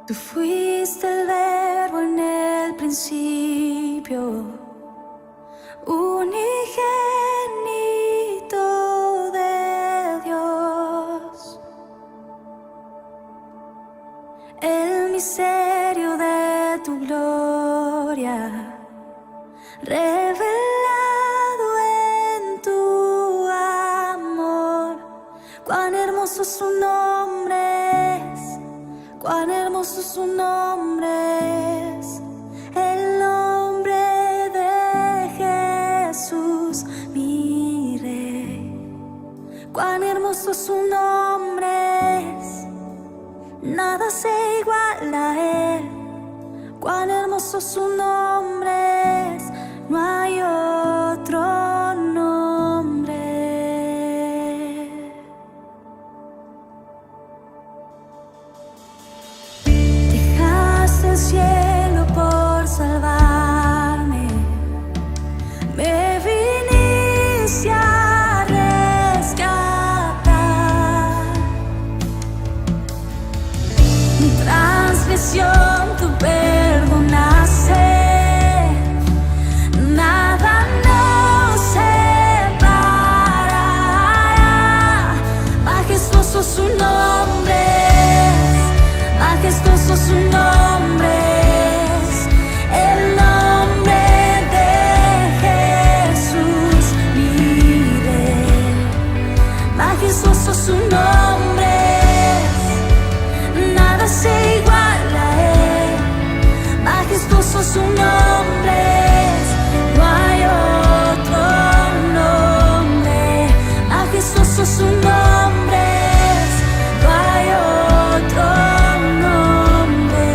Tú fuiste el verbo en el principio, unigénito de Dios. El misterio de tu gloria, revelado en tu amor. Cuán hermoso su nombre es, cuán hermoso su nombre es, el nombre de Jesús, mi Rey. Cuán hermoso su nombre es, nada se iguala a él. Cuán hermoso su nombre es, no hay otro nombre. Dejaste el cielo por salvarme, me viniste a rescatar. Mi transgresión tu perdonaste, nada nos separará. Majestuoso su nombre es, majestuoso su nombre es, el nombre de Jesús, mi Rey. Majestuoso su nombre es, nada se iguala a él. Majestuoso su nombre es, no hay otro nombre. Majestuoso su nombre es, no hay otro nombre.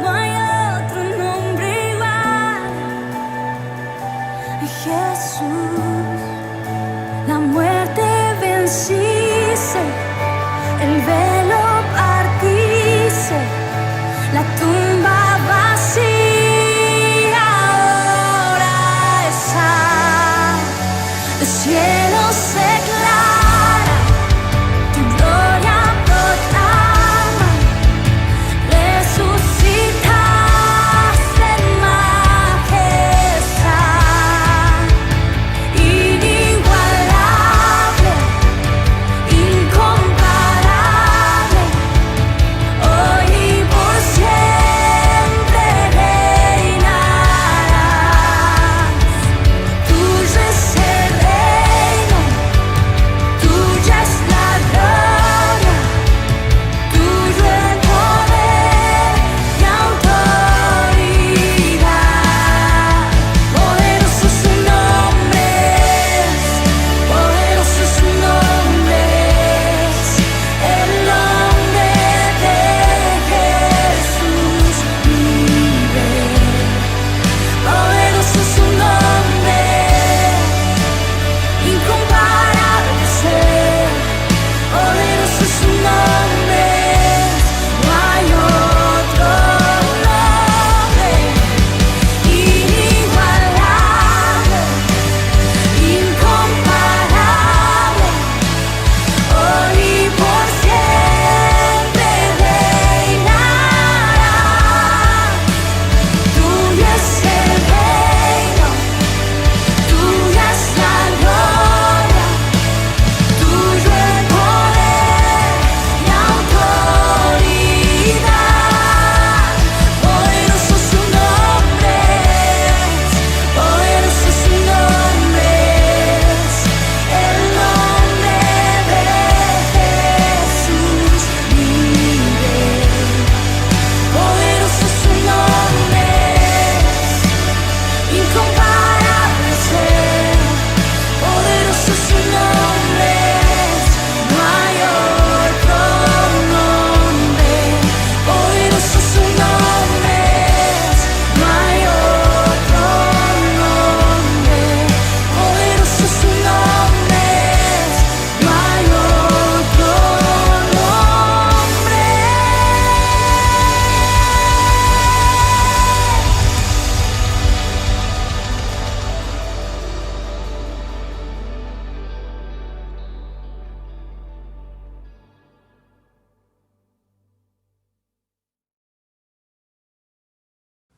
No hay otro nombre igual. Jesús, la muerte venciste, el velo partiste, la tumba vacía ahora está. El cielo se declara, tu gloria proclama. Resucitaste en majestad, inigualable, incomparable.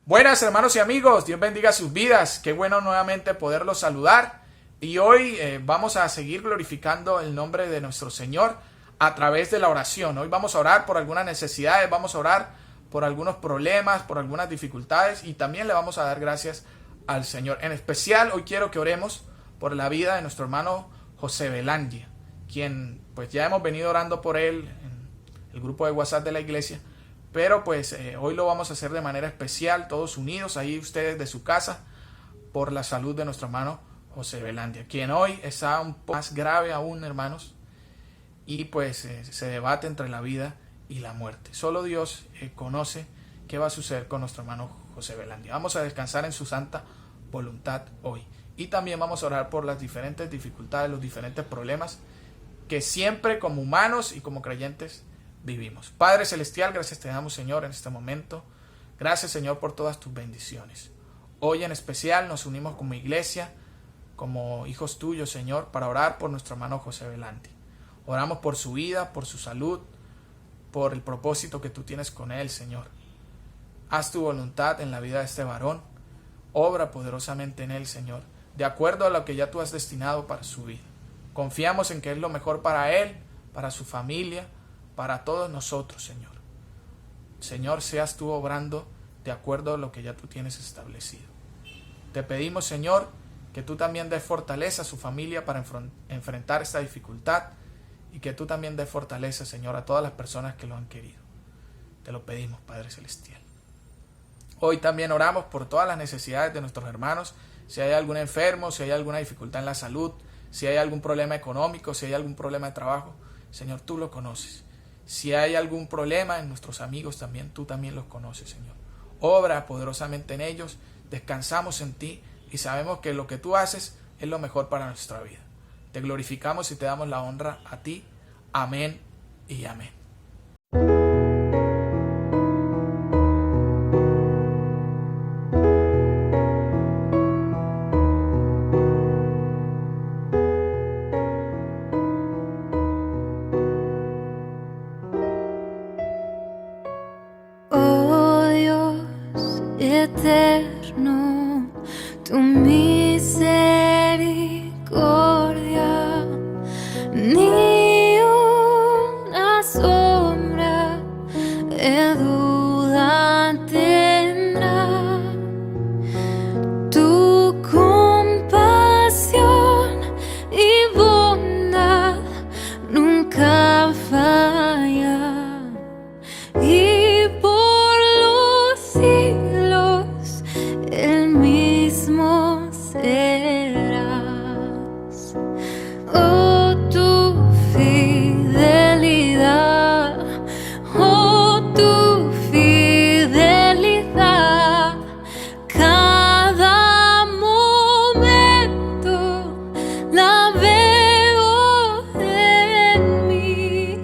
Buenas hermanos y amigos, Dios bendiga sus vidas, qué bueno nuevamente poderlos saludar y hoy vamos a seguir glorificando el nombre de nuestro Señor a través de la oración. Hoy vamos a orar por algunas necesidades, vamos a orar por algunos problemas, por algunas dificultades y también le vamos a dar gracias al Señor. En especial hoy quiero que oremos por la vida de nuestro hermano José Belandia, quien pues ya hemos venido orando por él en el grupo de WhatsApp de la iglesia. Pero pues hoy lo vamos a hacer de manera especial, todos unidos, ahí ustedes de su casa, por la salud de nuestro hermano José Belandia, quien hoy está un poco más grave aún, hermanos, y pues se debate entre la vida y la muerte. Solo Dios conoce qué va a suceder con nuestro hermano José Belandia. Vamos a descansar en su santa voluntad hoy. Y también vamos a orar por las diferentes dificultades, los diferentes problemas que siempre como humanos y como creyentes vivimos. Padre Celestial, gracias te damos, Señor, en este momento. Gracias, Señor, por todas tus bendiciones. Hoy en especial nos unimos como iglesia, como hijos tuyos, Señor, para orar por nuestro hermano José Belandia. Oramos por su vida, por su salud, por el propósito que tú tienes con él, Señor. Haz tu voluntad en la vida de este varón. Obra poderosamente en él, Señor, de acuerdo a lo que ya tú has destinado para su vida. Confiamos en que es lo mejor para él, para su familia, para todos nosotros, Señor. Señor, seas tú obrando de acuerdo a lo que ya tú tienes establecido. Te pedimos, Señor, que tú también des fortaleza a su familia para enfrentar esta dificultad y que tú también des fortaleza, Señor, a todas las personas que lo han querido. Te lo pedimos, Padre Celestial. Hoy también oramos por todas las necesidades de nuestros hermanos. Si hay algún enfermo, si hay alguna dificultad en la salud, si hay algún problema económico, si hay algún problema de trabajo, Señor, tú lo conoces. Si hay algún problema en nuestros amigos también, tú también los conoces, Señor. Obra poderosamente en ellos, descansamos en ti y sabemos que lo que tú haces es lo mejor para nuestra vida. Te glorificamos y te damos la honra a ti. Amén y amén. Eterno, tu misericordia, ni una sombra de duda tendrá. Tu compasión y bondad nunca falla. Y por los siglos el mismo serás. Oh, tu fidelidad, oh, tu fidelidad, cada momento la veo en mí.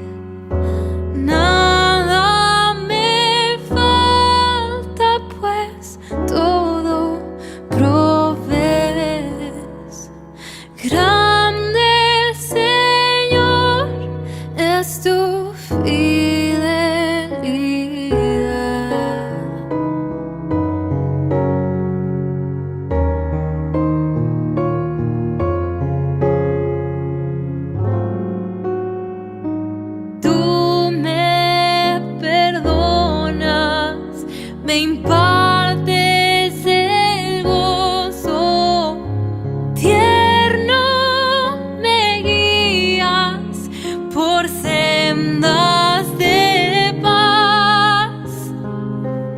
Nada me falta, pues todo provees. Grande, Señor, es tu fidelidad. Tú me perdonas, me impartes el gozo, tierno me guías por sendas de paz.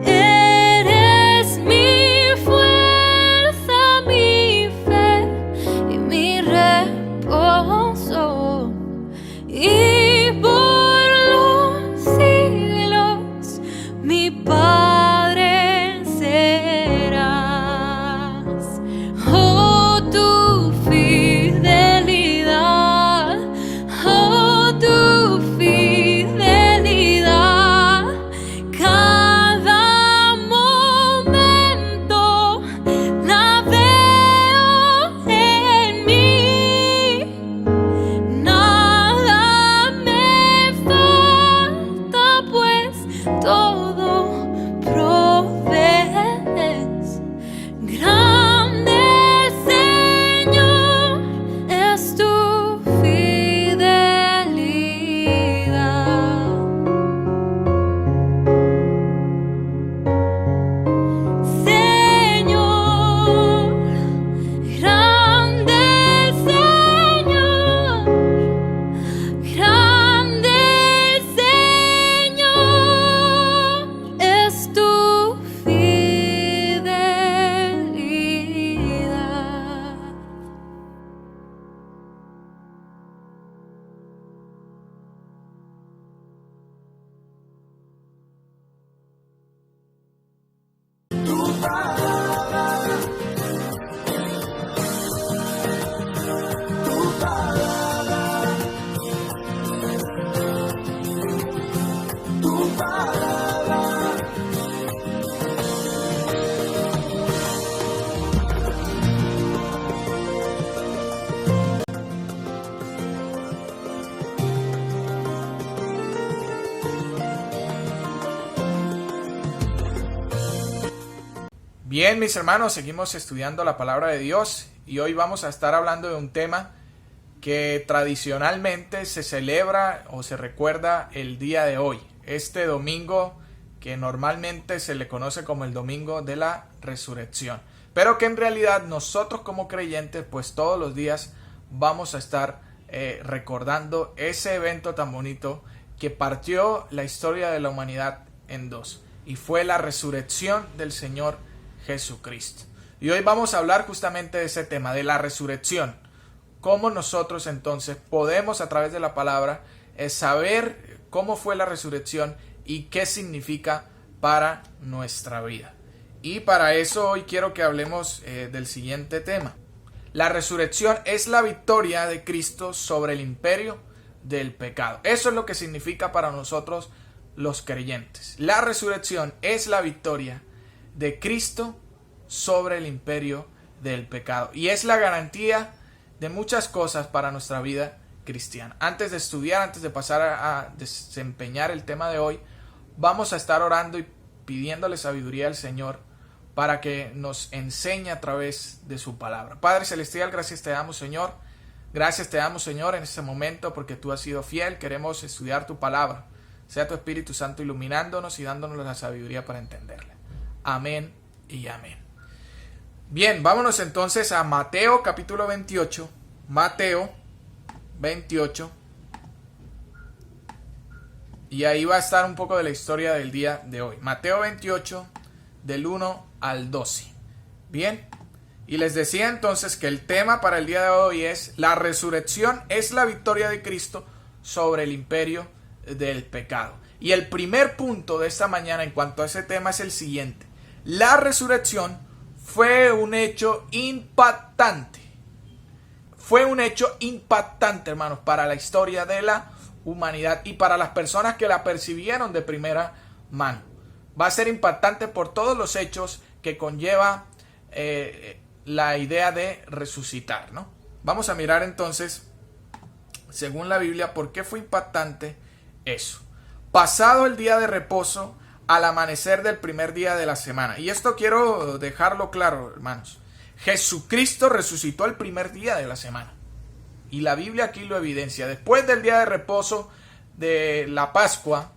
Eres mi fuerza, mi fe y mi reposo. Y por los siglos mi Padre serás. Oh, tu fidelidad, oh, tu Bien, mis hermanos, seguimos estudiando la palabra de Dios y hoy vamos a estar hablando de un tema que tradicionalmente se celebra o se recuerda el día de hoy, este domingo que normalmente se le conoce como el domingo de la resurrección, pero que en realidad nosotros como creyentes pues todos los días vamos a estar recordando ese evento tan bonito que partió la historia de la humanidad en dos y fue la resurrección del Señor Jesucristo. Y hoy vamos a hablar justamente de ese tema, de la resurrección. Cómo nosotros entonces podemos a través de la palabra saber cómo fue la resurrección y qué significa para nuestra vida. Y para eso hoy quiero que hablemos del siguiente tema. La resurrección es la victoria de Cristo sobre el imperio del pecado. Eso es lo que significa para nosotros los creyentes. La resurrección es la victoria de Cristo sobre el imperio del pecado. Y es la garantía de muchas cosas para nuestra vida cristiana. Antes de estudiar, antes de pasar a desempeñar el tema de hoy, vamos a estar orando y pidiéndole sabiduría al Señor para que nos enseñe a través de su palabra. Padre Celestial, gracias te damos, Señor. Gracias te damos, Señor, en este momento porque tú has sido fiel. Queremos estudiar tu palabra. Sea tu Espíritu Santo iluminándonos y dándonos la sabiduría para entenderla. Amén y amén. Bien, vámonos entonces a Mateo capítulo 28. Mateo 28. Y ahí va a estar un poco de la historia del día de hoy. Mateo 28, del 1 al 12. Bien, y les decía entonces que el tema para el día de hoy es la resurrección es la victoria de Cristo sobre el imperio del pecado. Y el primer punto de esta mañana en cuanto a ese tema es el siguiente. La resurrección fue un hecho impactante. Fue un hecho impactante, hermanos, para la historia de la humanidad y para las personas que la percibieron de primera mano. Va a ser impactante por todos los hechos que conlleva la idea de resucitar, ¿no? Vamos a mirar entonces, según la Biblia, por qué fue impactante eso. Pasado el día de reposo, al amanecer del primer día de la semana. Y esto quiero dejarlo claro, hermanos. Jesucristo resucitó el primer día de la semana. Y la Biblia aquí lo evidencia. Después del día de reposo de la Pascua,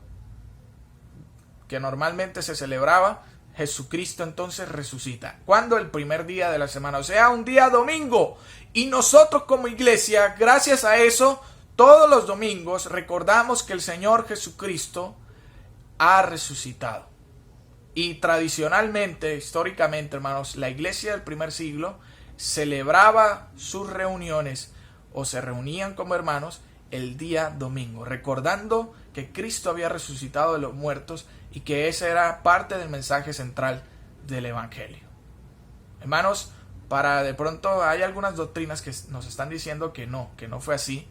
que normalmente se celebraba, Jesucristo entonces resucita. ¿Cuándo? El primer día de la semana, o sea, un día domingo. Y nosotros como iglesia, gracias a eso, todos los domingos recordamos que el Señor Jesucristo ha resucitado. Y tradicionalmente, históricamente, hermanos, la iglesia del primer siglo celebraba sus reuniones o se reunían como hermanos el día domingo, recordando que Cristo había resucitado de los muertos y que esa era parte del mensaje central del Evangelio. Hermanos, para de pronto hay algunas doctrinas que nos están diciendo que no fue así.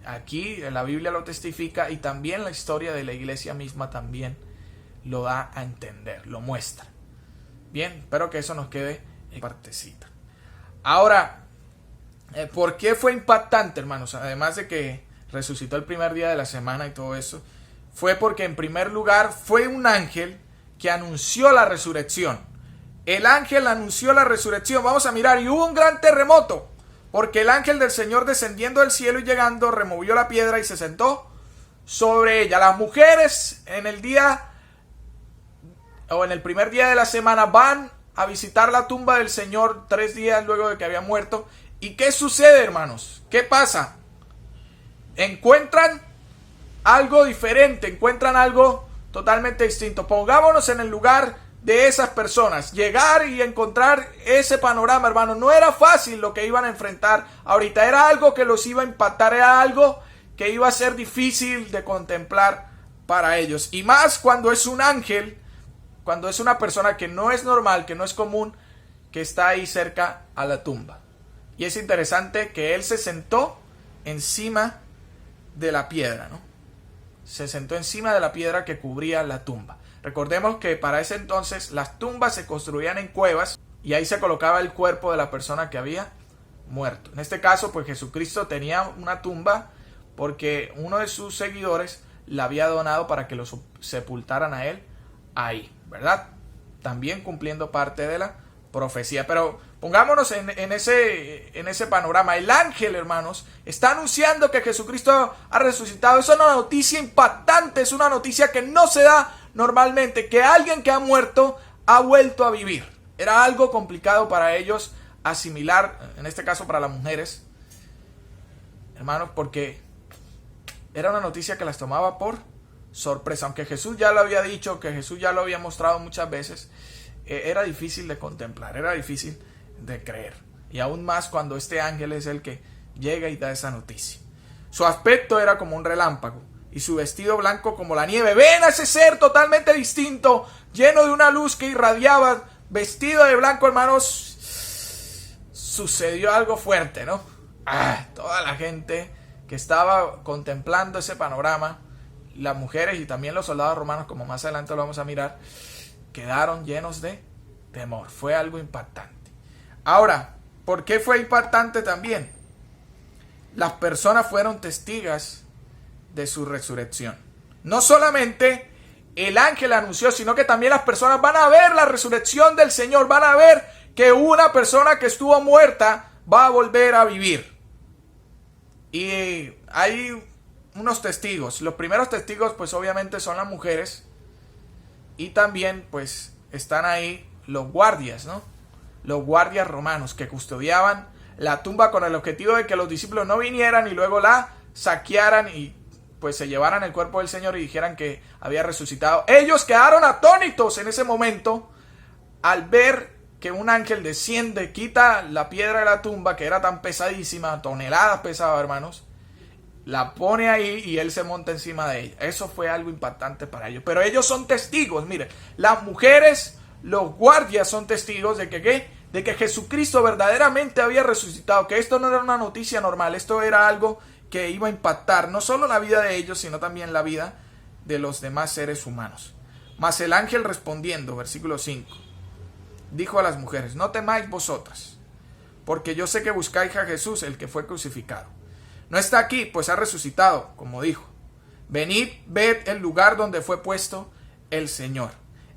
Aquí la Biblia lo testifica y también la historia de la iglesia misma también lo da a entender, lo muestra. Bien, espero que eso nos quede en partecita. Ahora, ¿por qué fue impactante, hermanos? Además de que resucitó el primer día de la semana y todo eso, fue porque en primer lugar fue un ángel que anunció la resurrección. El ángel anunció la resurrección. Vamos a mirar, y hubo un gran terremoto, porque el ángel del Señor descendiendo del cielo y llegando removió la piedra y se sentó sobre ella. Las mujeres en el día o en el primer día de la semana van a visitar la tumba del Señor 3 días luego de que había muerto. ¿Y qué sucede, hermanos? ¿Qué pasa? Encuentran algo diferente, encuentran algo totalmente distinto. Pongámonos en el lugar de esas personas. Llegar y encontrar ese panorama, hermano, no era fácil lo que iban a enfrentar ahorita. Era algo que los iba a impactar, era algo que iba a ser difícil de contemplar para ellos. Y más cuando es un ángel, cuando es una persona que no es normal, que no es común, que está ahí cerca a la tumba. Y es interesante que él se sentó encima de la piedra, ¿no? Se sentó encima de la piedra que cubría la tumba. Recordemos que para ese entonces las tumbas se construían en cuevas y ahí se colocaba el cuerpo de la persona que había muerto. En este caso, pues Jesucristo tenía una tumba porque uno de sus seguidores la había donado para que lo sepultaran a él ahí, ¿verdad? también cumpliendo parte de la profecía. Pero pongámonos en ese panorama. El ángel, hermanos, está anunciando que Jesucristo ha resucitado. Es una noticia impactante, es una noticia que no se da normalmente, que alguien que ha muerto ha vuelto a vivir. Era algo complicado para ellos asimilar, en este caso para las mujeres, hermanos, porque era una noticia que las tomaba por sorpresa. Aunque Jesús ya lo había dicho, que Jesús ya lo había mostrado muchas veces, era difícil de contemplar, era difícil de creer. Y aún más cuando este ángel es el que llega y da esa noticia. Su aspecto era como un relámpago y su vestido blanco como la nieve. Ven a ese ser totalmente distinto, lleno de una luz que irradiaba, vestido de blanco, hermanos. Sucedió algo fuerte, ¿no? Toda la gente que estaba contemplando ese panorama, las mujeres y también los soldados romanos, como más adelante lo vamos a mirar, quedaron llenos de temor. Fue algo impactante. Ahora, ¿por qué fue impactante también? Las personas fueron testigas de su resurrección. No solamente el ángel anunció, sino que también las personas van a ver la resurrección del Señor, van a ver que una persona que estuvo muerta va a volver a vivir. Y hay unos testigos. Los primeros testigos, pues obviamente son las mujeres. Y también, pues, están ahí los guardias, ¿no? Los guardias romanos que custodiaban la tumba con el objetivo de que los discípulos no vinieran y luego la saquearan y pues se llevaran el cuerpo del Señor y dijeran que había resucitado. Ellos quedaron atónitos en ese momento al ver que un ángel desciende, quita la piedra de la tumba, que era tan pesadísima, toneladas pesaba, hermanos, la pone ahí y él se monta encima de ella. Eso fue algo impactante para ellos. Pero ellos son testigos, miren, las mujeres, los guardias son testigos de que, ¿qué? De que Jesucristo verdaderamente había resucitado, que esto no era una noticia normal, esto era algo que iba a impactar no solo la vida de ellos, sino también la vida de los demás seres humanos. Mas el ángel respondiendo, versículo 5, dijo a las mujeres: no temáis vosotras, porque yo sé que buscáis a Jesús, el que fue crucificado. No está aquí, pues ha resucitado, como dijo. Venid, ved el lugar donde fue puesto el Señor.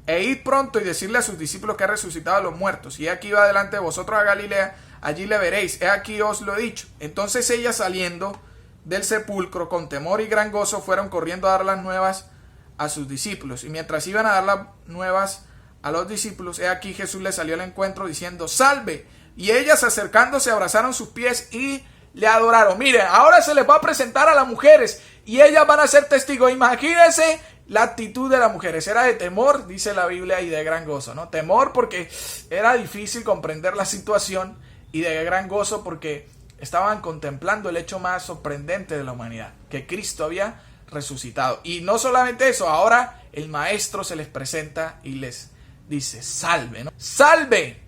E id pronto y decirle a sus discípulos que ha resucitado a los muertos. Y aquí va delante de vosotros a Galilea, allí le veréis. He aquí os lo he dicho. Entonces ellas, saliendo del sepulcro con temor y gran gozo, fueron corriendo a dar las nuevas a sus discípulos. Y mientras iban a dar las nuevas a los discípulos, he aquí Jesús les salió al encuentro diciendo: salve. Y ellas, acercándose, abrazaron sus pies y le adoraron. Miren, ahora se les va a presentar a las mujeres y ellas van a ser testigos. Imagínense la actitud de las mujeres. Era de temor, dice la Biblia, y de gran gozo, ¿no? Temor porque era difícil comprender la situación, y de gran gozo porque estaban contemplando el hecho más sorprendente de la humanidad, que Cristo había resucitado. Y no solamente eso, ahora el maestro se les presenta y les dice: salve, ¿no? Salve,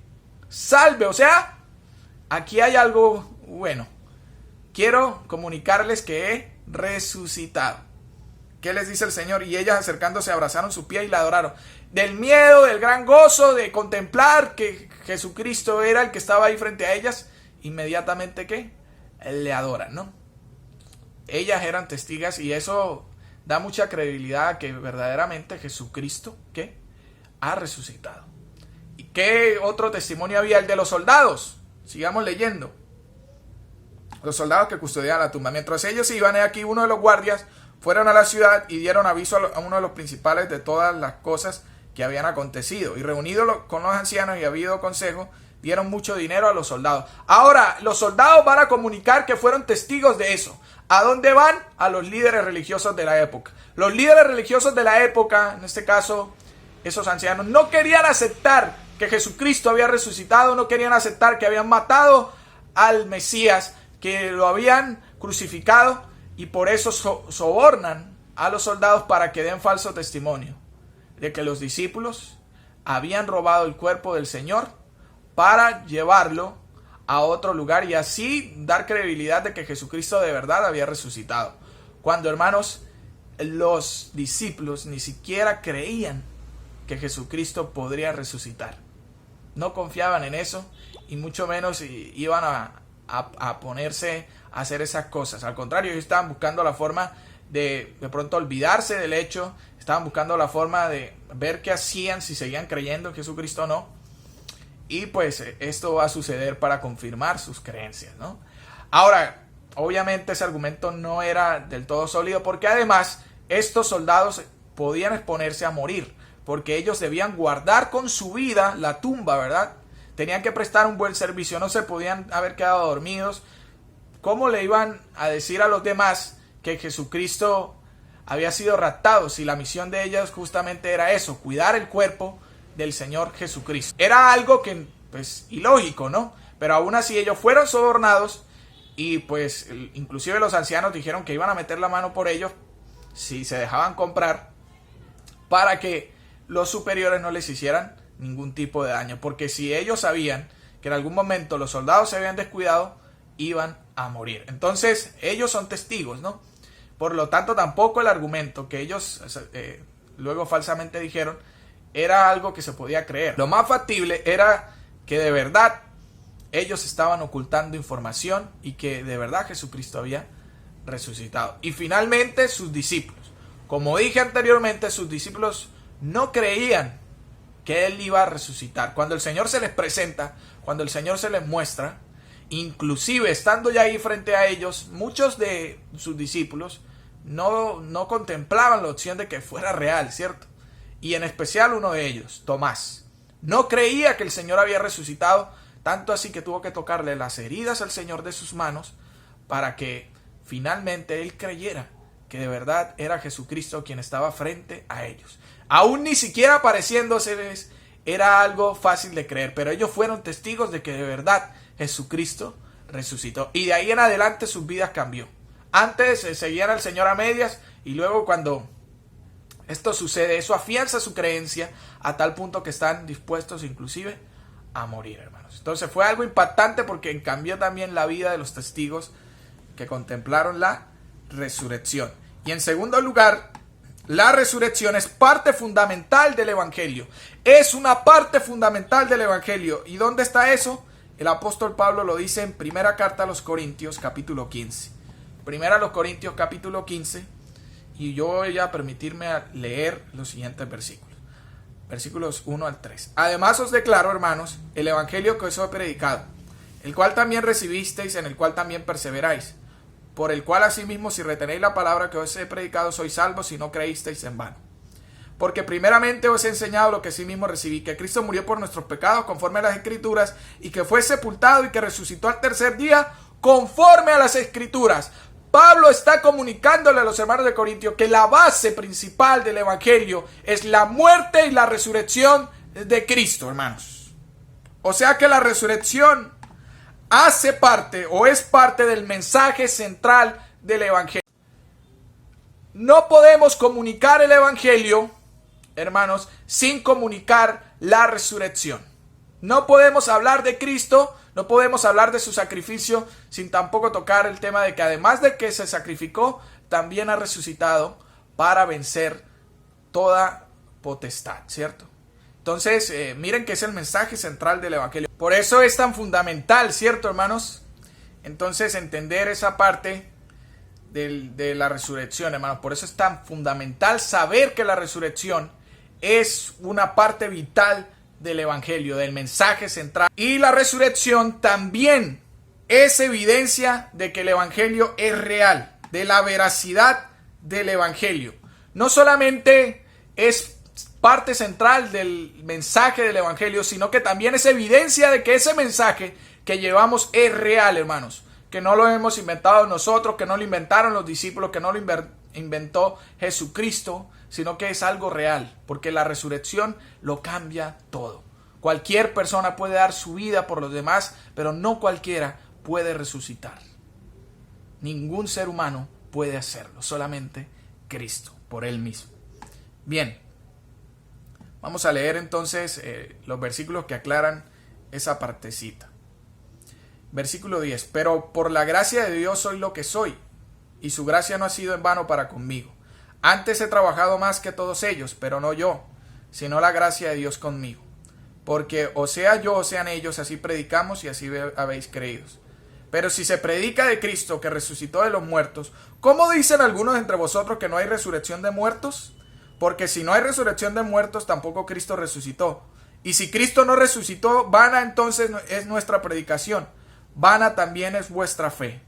salve. O sea, aquí hay algo bueno. Quiero comunicarles que he resucitado. ¿Qué les dice el Señor? Y ellas, acercándose, abrazaron su pie y la adoraron. Del miedo, del gran gozo de contemplar que Jesucristo era el que estaba ahí frente a ellas, inmediatamente, ¿qué? Le adoran, ¿no? Ellas eran testigas y eso da mucha credibilidad a que verdaderamente Jesucristo, ¿qué? Ha resucitado. ¿Y qué otro testimonio había? El de los soldados. Sigamos leyendo. Los soldados que custodiaban la tumba. Mientras ellos iban, aquí uno de los guardias fueron a la ciudad y dieron aviso a uno de los principales de todas las cosas que habían acontecido. Y reunidos con los ancianos y habido consejo, dieron mucho dinero a los soldados. Ahora, los soldados van a comunicar que fueron testigos de eso. ¿A dónde van? A los líderes religiosos de la época. Los líderes religiosos de la época, en este caso, esos ancianos, no querían aceptar que Jesucristo había resucitado, no querían aceptar que habían matado al Mesías, que lo habían crucificado, y por eso sobornan a los soldados para que den falso testimonio de que los discípulos habían robado el cuerpo del Señor para llevarlo a otro lugar y así dar credibilidad de que Jesucristo de verdad había resucitado. Cuando, hermanos, los discípulos ni siquiera creían que Jesucristo podría resucitar. No confiaban en eso y mucho menos iban a ponerse a hacer esas cosas. Al contrario, ellos estaban buscando la forma de pronto olvidarse del hecho, estaban buscando la forma de ver qué hacían, si seguían creyendo en Jesucristo o no. Y pues esto va a suceder para confirmar sus creencias, ¿no? Ahora, obviamente ese argumento no era del todo sólido, porque además estos soldados podían exponerse a morir, porque ellos debían guardar con su vida la tumba, ¿verdad? Tenían que prestar un buen servicio, no se podían haber quedado dormidos. ¿Cómo le iban a decir a los demás que Jesucristo había sido raptado si la misión de ellos justamente era eso, cuidar el cuerpo del Señor Jesucristo? Era algo que, pues, ilógico, ¿no? Pero aún así ellos fueron sobornados y pues inclusive los ancianos dijeron que iban a meter la mano por ellos si se dejaban comprar, para que los superiores no les hicieran ningún tipo de daño, porque si ellos sabían que en algún momento los soldados se habían descuidado, iban a morir. Entonces ellos son testigos, ¿no? Por lo tanto, tampoco el argumento que ellos luego falsamente dijeron era algo que se podía creer. Lo más factible era que de verdad ellos estaban ocultando información y que de verdad Jesucristo había resucitado. Y finalmente sus discípulos. Como dije anteriormente, sus discípulos no creían que Él iba a resucitar. Cuando el Señor se les presenta, cuando el Señor se les muestra, inclusive estando ya ahí frente a ellos, muchos de sus discípulos no contemplaban la opción de que fuera real, ¿cierto? Y en especial uno de ellos, Tomás, no creía que el Señor había resucitado, tanto así que tuvo que tocarle las heridas al Señor de sus manos para que finalmente él creyera que de verdad era Jesucristo quien estaba frente a ellos. Aún ni siquiera pareciéndoseles era algo fácil de creer, pero ellos fueron testigos de que de verdad Jesucristo resucitó. Y de ahí en adelante sus vidas cambió. Antes seguían al Señor a medias y luego cuando esto sucede, eso afianza su creencia a tal punto que están dispuestos inclusive a morir, hermanos. Entonces fue algo impactante porque cambió también la vida de los testigos que contemplaron la resurrección. Y en segundo lugar, la resurrección es parte fundamental del Evangelio. Es una parte fundamental del Evangelio. ¿Y dónde está eso? El apóstol Pablo lo dice en primera carta a los Corintios, capítulo 15. Primera a los Corintios, capítulo 15. Y yo voy a permitirme leer los siguientes versículos. Versículos 1 al 3. Además os declaro, hermanos, el evangelio que os he predicado, el cual también recibisteis, en el cual también perseveráis, por el cual asimismo si retenéis la palabra que os he predicado sois salvos si no creísteis en vano. Porque primeramente os he enseñado lo que asimismo recibí, que Cristo murió por nuestros pecados conforme a las Escrituras, y que fue sepultado y que resucitó al tercer día conforme a las Escrituras. Pablo está comunicándole a los hermanos de Corintio que la base principal del evangelio es la muerte y la resurrección de Cristo, hermanos. O sea que la resurrección hace parte o es parte del mensaje central del evangelio. No podemos comunicar el evangelio, hermanos, sin comunicar la resurrección. No podemos hablar de Cristo, no podemos hablar de su sacrificio sin tampoco tocar el tema de que además de que se sacrificó, también ha resucitado para vencer toda potestad, ¿cierto? Entonces, miren que es el mensaje central del evangelio. Por eso es tan fundamental, ¿cierto, hermanos? Entonces, entender esa parte de la resurrección, hermanos. Por eso es tan fundamental saber que la resurrección es una parte vital del evangelio, del mensaje central. Y la resurrección también es evidencia de que el evangelio es real, de la veracidad del evangelio. No solamente es parte central del mensaje del evangelio, sino que también es evidencia de que ese mensaje que llevamos es real, hermanos. Que no lo hemos inventado nosotros, que no lo inventaron los discípulos, que no lo inventó Jesucristo, sino que es algo real, porque la resurrección lo cambia todo. Cualquier persona puede dar su vida por los demás, pero no cualquiera puede resucitar. Ningún ser humano puede hacerlo, solamente Cristo, por Él mismo. Bien, vamos a leer entonces los versículos que aclaran esa partecita. Versículo 10. Pero por la gracia de Dios soy lo que soy, y su gracia no ha sido en vano para conmigo. Antes he trabajado más que todos ellos, pero no yo, sino la gracia de Dios conmigo. Porque o sea yo o sean ellos, así predicamos y así habéis creído. Pero si se predica de Cristo que resucitó de los muertos, ¿cómo dicen algunos entre vosotros que no hay resurrección de muertos? Porque si no hay resurrección de muertos, tampoco Cristo resucitó. Y si Cristo no resucitó, vana entonces es nuestra predicación. Vana también es vuestra fe,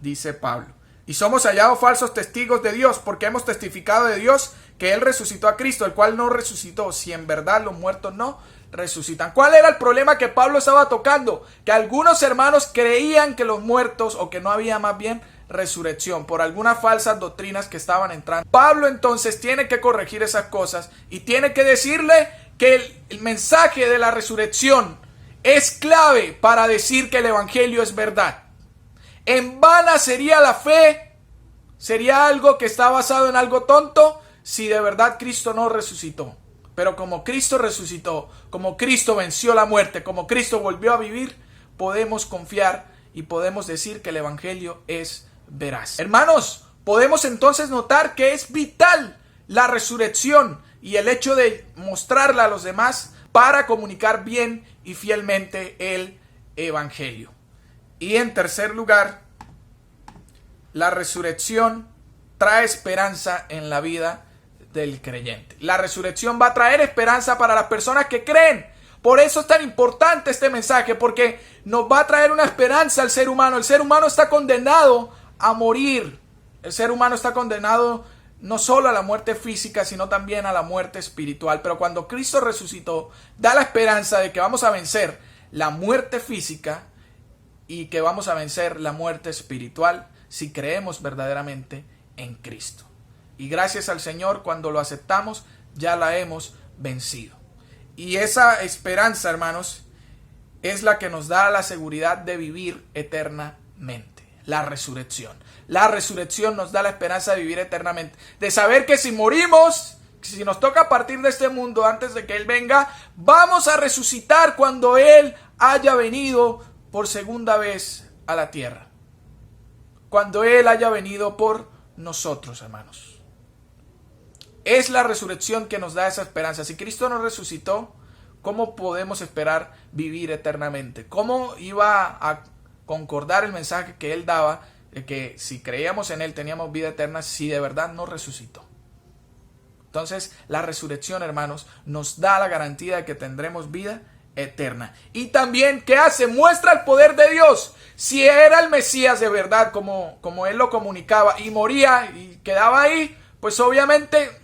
dice Pablo. Y somos hallados falsos testigos de Dios, porque hemos testificado de Dios que Él resucitó a Cristo, el cual no resucitó, si en verdad los muertos no resucitan. ¿Cuál era el problema que Pablo estaba tocando? Que algunos hermanos creían que los muertos, o que no había más bien resurrección, por algunas falsas doctrinas que estaban entrando. Pablo entonces tiene que corregir esas cosas y tiene que decirle que el mensaje de la resurrección es clave para decir que el evangelio es verdad. En vana sería la fe, sería algo que está basado en algo tonto si de verdad Cristo no resucitó. Pero como Cristo resucitó, como Cristo venció la muerte, como Cristo volvió a vivir, podemos confiar y podemos decir que el evangelio es veraz. Hermanos, podemos entonces notar que es vital la resurrección y el hecho de mostrarla a los demás para comunicar bien y fielmente el evangelio. Y en tercer lugar, la resurrección trae esperanza en la vida del creyente. La resurrección va a traer esperanza para las personas que creen. Por eso es tan importante este mensaje, porque nos va a traer una esperanza al ser humano. El ser humano está condenado a morir. El ser humano está condenado no solo a la muerte física, sino también a la muerte espiritual. Pero cuando Cristo resucitó, da la esperanza de que vamos a vencer la muerte física y que vamos a vencer la muerte espiritual si creemos verdaderamente en Cristo. Y gracias al Señor, cuando lo aceptamos, ya la hemos vencido. Y esa esperanza, hermanos, es la que nos da la seguridad de vivir eternamente. La resurrección. La resurrección nos da la esperanza de vivir eternamente. De saber que si morimos, si nos toca partir de este mundo antes de que Él venga, vamos a resucitar cuando Él haya venido por segunda vez a la tierra. Cuando Él haya venido por nosotros, hermanos. Es la resurrección que nos da esa esperanza. Si Cristo no resucitó, ¿cómo podemos esperar vivir eternamente? ¿Cómo iba a concordar el mensaje que Él daba de que si creíamos en Él teníamos vida eterna si de verdad no resucitó? Entonces, la resurrección, hermanos, nos da la garantía de que tendremos vida eterna. Y también, ¿qué hace? Muestra el poder de Dios. Si era el Mesías de verdad, como Él lo comunicaba, y moría y quedaba ahí, pues obviamente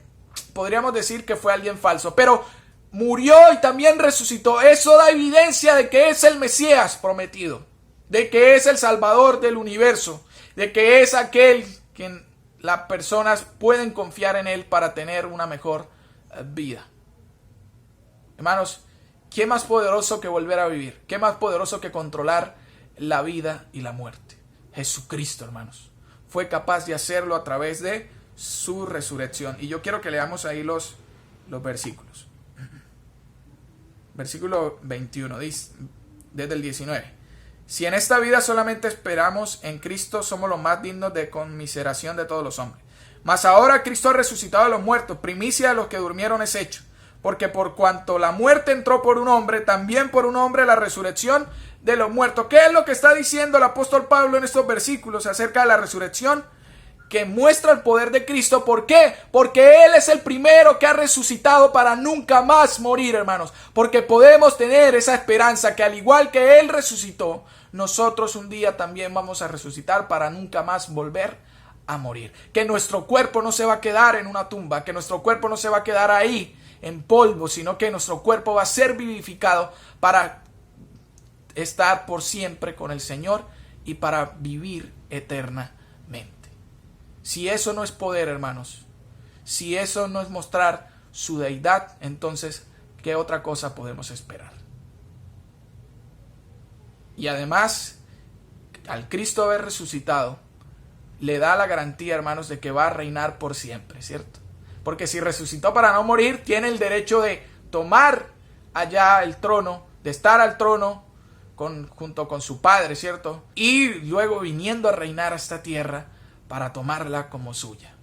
podríamos decir que fue alguien falso. Pero murió y también resucitó. Eso da evidencia de que es el Mesías prometido, de que es el Salvador del universo, de que es aquel quien las personas pueden confiar en Él para tener una mejor vida. Hermanos, ¿qué más poderoso que volver a vivir? ¿Qué más poderoso que controlar la vida y la muerte? Jesucristo, hermanos, fue capaz de hacerlo a través de su resurrección. Y yo quiero que leamos ahí los versículos. Versículo 21, dice, desde el 19. Si en esta vida solamente esperamos en Cristo, somos los más dignos de conmiseración de todos los hombres. Mas ahora Cristo ha resucitado de los muertos, primicia de los que durmieron es hecho. Porque por cuanto la muerte entró por un hombre, también por un hombre la resurrección de los muertos. ¿Qué es lo que está diciendo el apóstol Pablo en estos versículos acerca de la resurrección? Que muestra el poder de Cristo. ¿Por qué? Porque Él es el primero que ha resucitado para nunca más morir, hermanos. Porque podemos tener esa esperanza que al igual que Él resucitó, nosotros un día también vamos a resucitar para nunca más volver a morir. Que nuestro cuerpo no se va a quedar en una tumba, que nuestro cuerpo no se va a quedar ahí en polvo, sino que nuestro cuerpo va a ser vivificado para estar por siempre con el Señor y para vivir eternamente. Si eso no es poder, hermanos, si eso no es mostrar su deidad, entonces, ¿qué otra cosa podemos esperar? Y además, al Cristo haber resucitado, le da la garantía, hermanos, de que va a reinar por siempre, ¿cierto? Porque si resucitó para no morir, tiene el derecho de tomar allá el trono, de estar al trono junto con su Padre, ¿cierto? Y luego viniendo a reinar a esta tierra para tomarla como suya.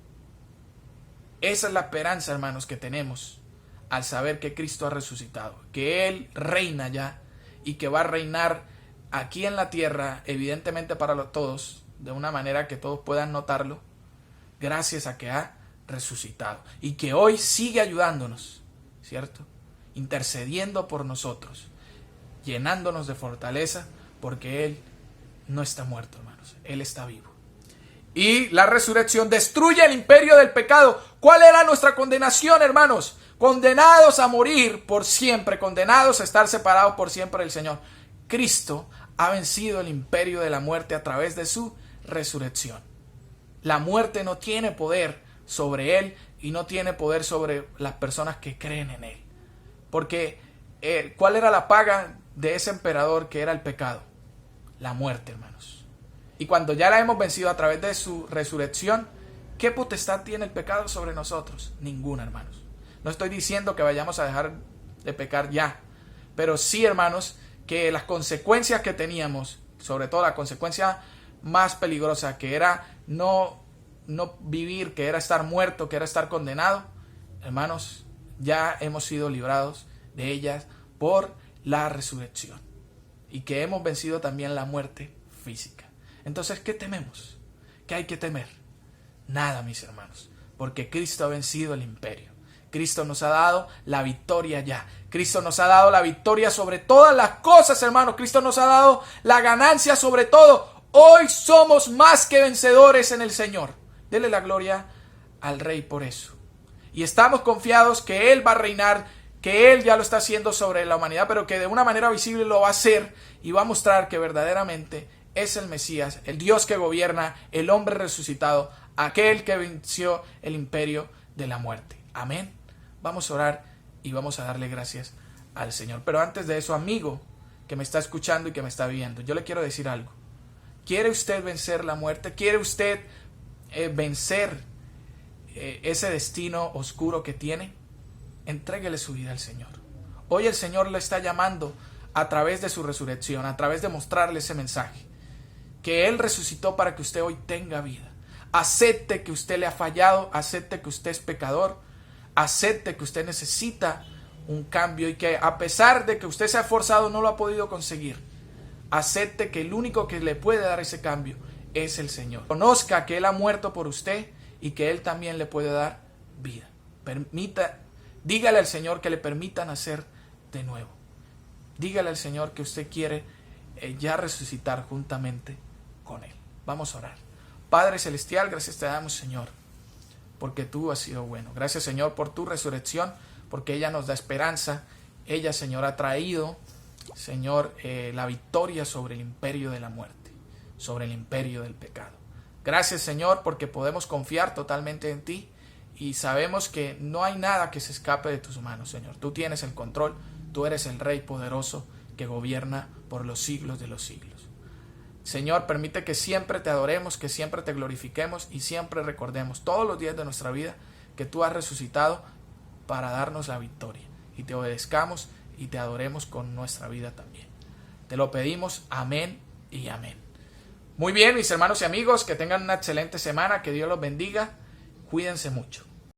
Esa es la esperanza, hermanos, que tenemos al saber que Cristo ha resucitado, que Él reina ya y que va a reinar aquí en la tierra, evidentemente para todos, de una manera que todos puedan notarlo, gracias a que ha resucitado y que hoy sigue ayudándonos, ¿cierto? Intercediendo por nosotros, llenándonos de fortaleza, porque Él no está muerto, hermanos, Él está vivo. Y la resurrección destruye el imperio del pecado. ¿Cuál era nuestra condenación, hermanos? Condenados a morir por siempre, condenados a estar separados por siempre del Señor. Cristo ha vencido el imperio de la muerte a través de su resurrección. La muerte no tiene poder sobre Él y no tiene poder sobre las personas que creen en Él. Porque, ¿cuál era la paga de ese emperador que era el pecado? La muerte, hermanos. Y cuando ya la hemos vencido a través de su resurrección, ¿qué potestad tiene el pecado sobre nosotros? Ninguna, hermanos. No estoy diciendo que vayamos a dejar de pecar ya, pero sí, hermanos, que las consecuencias que teníamos, sobre todo la consecuencia más peligrosa, que era no vivir, que era estar muerto, que era estar condenado, hermanos, ya hemos sido librados de ellas por la resurrección. Y que hemos vencido también la muerte física. Entonces, ¿qué tememos? ¿Qué hay que temer? Nada, mis hermanos, porque Cristo ha vencido el imperio. Cristo nos ha dado la victoria ya. Cristo nos ha dado la victoria sobre todas las cosas, hermanos. Cristo nos ha dado la ganancia sobre todo. Hoy somos más que vencedores en el Señor. Dele la gloria al Rey por eso. Y estamos confiados que Él va a reinar, que Él ya lo está haciendo sobre la humanidad, pero que de una manera visible lo va a hacer y va a mostrar que verdaderamente es el Mesías, el Dios que gobierna, el hombre resucitado, aquel que venció el imperio de la muerte. Amén. Vamos a orar y vamos a darle gracias al Señor. Pero antes de eso, amigo que me está escuchando y que me está viendo, yo le quiero decir algo. ¿Quiere usted vencer la muerte? ¿Quiere usted vencer ese destino oscuro que tiene? Entréguele su vida al Señor. Hoy el Señor le está llamando a través de su resurrección, a través de mostrarle ese mensaje, que Él resucitó para que usted hoy tenga vida. Acepte que usted le ha fallado, acepte que usted es pecador, acepte que usted necesita un cambio y que a pesar de que usted se ha esforzado no lo ha podido conseguir. Acepte que el único que le puede dar ese cambio es el Señor. Conozca que Él ha muerto por usted y que Él también le puede dar vida. Dígale al Señor que le permita nacer de nuevo. Dígale al Señor que usted quiere ya resucitar juntamente con Él. Vamos a orar. Padre Celestial, gracias te damos, Señor, porque tú has sido bueno. Gracias, Señor, por tu resurrección, porque ella nos da esperanza. Ella, Señor, ha traído, Señor, la victoria sobre el imperio de la muerte, sobre el imperio del pecado. Gracias, Señor, porque podemos confiar totalmente en ti y sabemos que no hay nada que se escape de tus manos, Señor. Tú tienes el control, tú eres el Rey poderoso que gobierna por los siglos de los siglos. Señor, permite que siempre te adoremos, que siempre te glorifiquemos y siempre recordemos todos los días de nuestra vida que tú has resucitado para darnos la victoria. Y te obedezcamos y te adoremos con nuestra vida también. Te lo pedimos, amén y amén. Muy bien, mis hermanos y amigos, que tengan una excelente semana, que Dios los bendiga, cuídense mucho.